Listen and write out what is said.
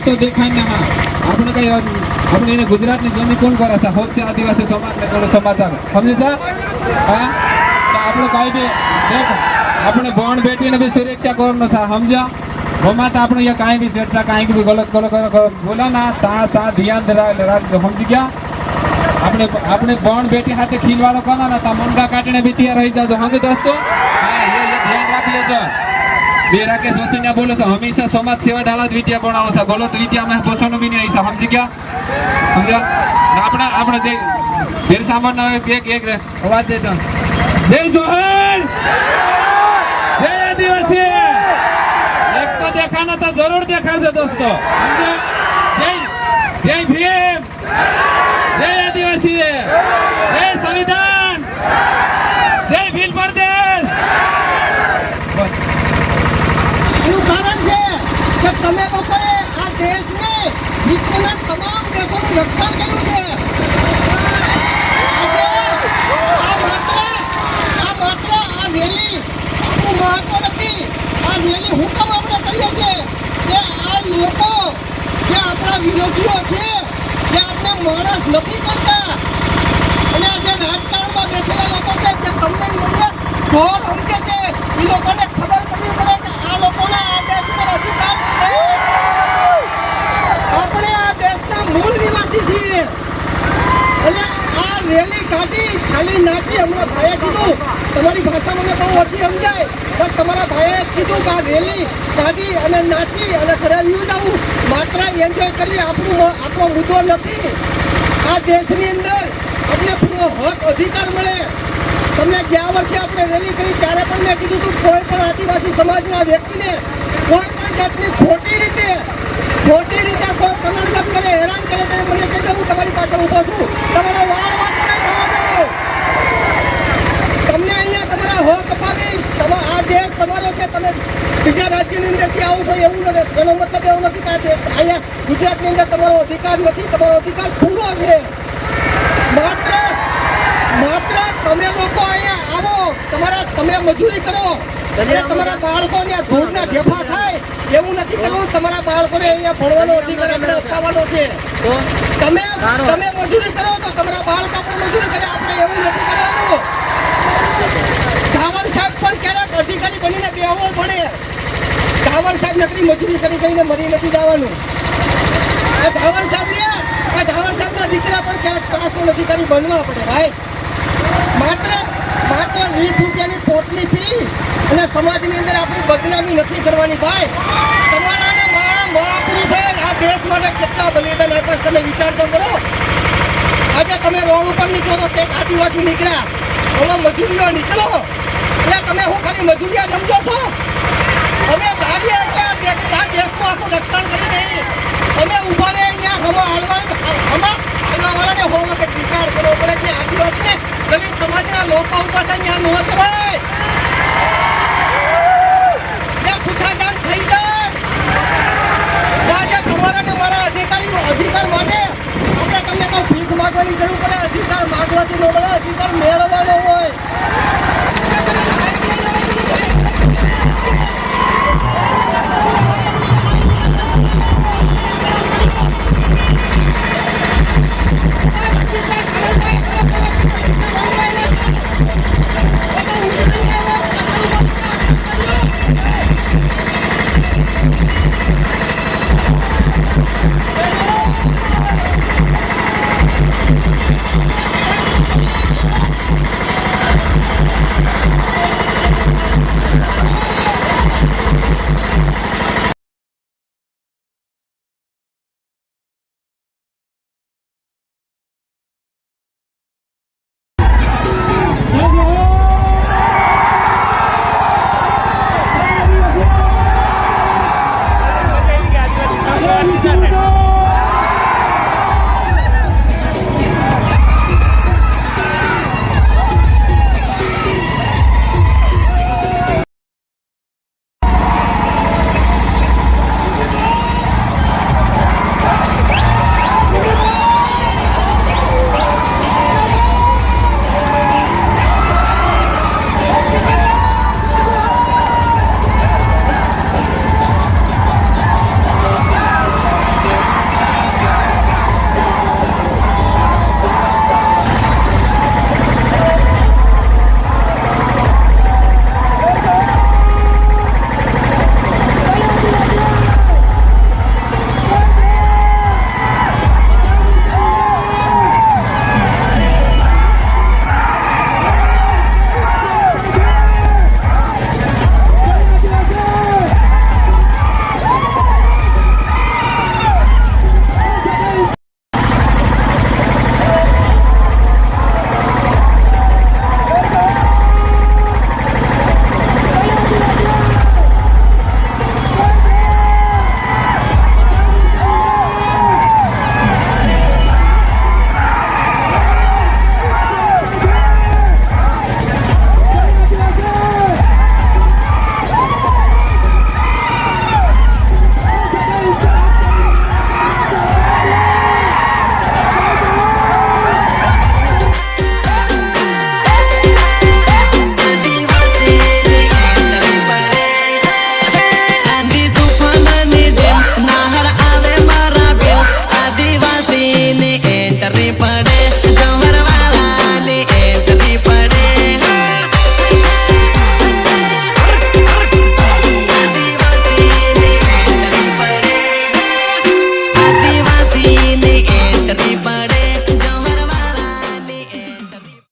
એક તો દેખાય ને હા આપણે કઈ આપણે એને ગુજરાતની જમી કોણ કરે છે હોત આદિવાસી સમાજને થોડું સમાધાન સમજે છે હા તો આપણે કઈ બી દેખ આપણે ભણ બેટીને બી સુરક્ષા કરવાનો છે સમજ્યા ગમાતા આપણે ये काई भी चर्चा काई भी गलत बोला ना ता ध्यान રાખજો સમજી ગયા આપણે बहन बेटी हाथे खिलवाड़ो करना ना ता मुंडा काटने भी तैयार रही जाओ हम दोस्तों ये ध्यान रख लेजो बेरा के सोचने बोलो सो हमेशा समाज सेवा डाला विद्या बनाओ सा गलत विद्या में पसंद भी नहीं ऐसा समझ क्या समझा આપણે આપણે જે ફેર સાંભળના એક અવાજ દેતા જય જોહર જય આદિવાસી एक तो देखाना था जरूर देखा दे दोस्तों जय जय भीम जय आदिवासी जय संविधान जय भील प्रदेश बस એનું કારણ છે કે તમે લોકોએ આ દેશને વિશ્વના તમામ દેશોનું રક્ષણ કર્યું છે આજે આ માત્ર આ રેલી આપણું મહત્વ નથી આ રેલી હુકમ આપણે કરીએ છીએ કે આ લોકો જે આપણા વિરોધીઓ છે જે આપણે માણસ નથી કરતા અને જે રાજકારણમાં બેઠેલા લોકો છે જે તમને મને ઢોર સમજે છે એ લોકોને ખબર પડવી પડે કે આ લોકોના આ દેશ પર અધિકાર છે આપણે આ દેશના મૂળ નિવાસી છીએ એટલે આ રેલી કાઢી ખાલી નાચી હમણાં ભાઈએ કીધું તમારી ભાષા મને બહુ ઓછી સમજાય પણ તમારા ભાઈએ કીધું કે આ રેલી કાઢી અને નાચી અને ઘરે વ્યૂ જવું માત્ર એન્જોય કરવી આપણો મુદ્દો નથી આ દેશની અંદર આપણે પૂરો હક અધિકાર મળે તમને ગયા વર્ષે આપણે રેલી કરી ત્યારે પણ મેં કીધું હતું કોઈ પણ આદિવાસી સમાજના વ્યક્તિને કોઈ પણ જાતની ખોટી રીતે કોઈ કનડગત કરે હેરાન કરે તો મને કહેજો હું તમારી પાસે ઊભો છું તમારો વાળ વાતો નહીં થવા દઉં તમને અહીંયા તમારા હક અપાવીશ આ દેશ તમારો છે તમે બીજા રાજ્યની અંદરથી આવો છો એવું નથી એનો મતલબ એવો નથી કે આ દેશ અહીંયા ગુજરાતની અંદર તમારો અધિકાર નથી તમારો અધિકાર પૂરો છે માત્ર તમે લોકો અહીંયા આવો તમે મજૂરી કરો એટલે તમારા બાળકોને ધૂળના ઢેફા થાય એવું નથી કરવું તમારા બાળકોને અહીંયા ભણવાનો અધિકાર આપણે અપાવવાનો છે તમે મજૂરી કરો તો તમારા બાળકો પણ મજૂરી કરે આપણે એવું નથી કરવાનું ધાવર સાહેબ પણ ક્યારેક અધિકારી બનીને બેહવું પડે ધાવર સાહેબ નકરી મજૂરી કરી કરીને મરી નથી જવાનું આ ધાવર સાહેબના દીકરા પણ ક્યારેક ત્રાસોડ અધિકારી બનવા પડે ભાઈ માત્ર 20 રૂપિયાની પોટલી ફી અને સમાજની અંદર આપણી બદનામી નથી કરવાની ભાઈ તમારા ને મારા મહાપુરુષોએ આ દેશ માટે કેટલા બલિદાન આપ્યા તમે વિચાર તો કરો આજે તમે રોડ ઉપર નીકળો તો એક આદિવાસી નીકળ્યા ઓલો મજૂરીઓ નીકળો એટલે તમે હું ખાલી મજૂરિયા સમજો છો અમે ધારીએ કે આ દેશનું આખું રક્ષણ કરી દઈએ અમે ઉભા રહે અહીંયા હાલવાવાળાને હોવા કે વિચાર કરવો પડે કે આદિવાસીને દલિત સમાજના લોકો ઉપર ત્યાં નો ચવાય ત્યાં ખુઠાજામ થઈ જાય આજે તમારા ને મારા અધિકાર માટે આપણે તમને કોઈ ભીખ માગવાની જરૂર પડે અધિકાર માગવાથી ન મળે અધિકાર મેળવવાનો હોય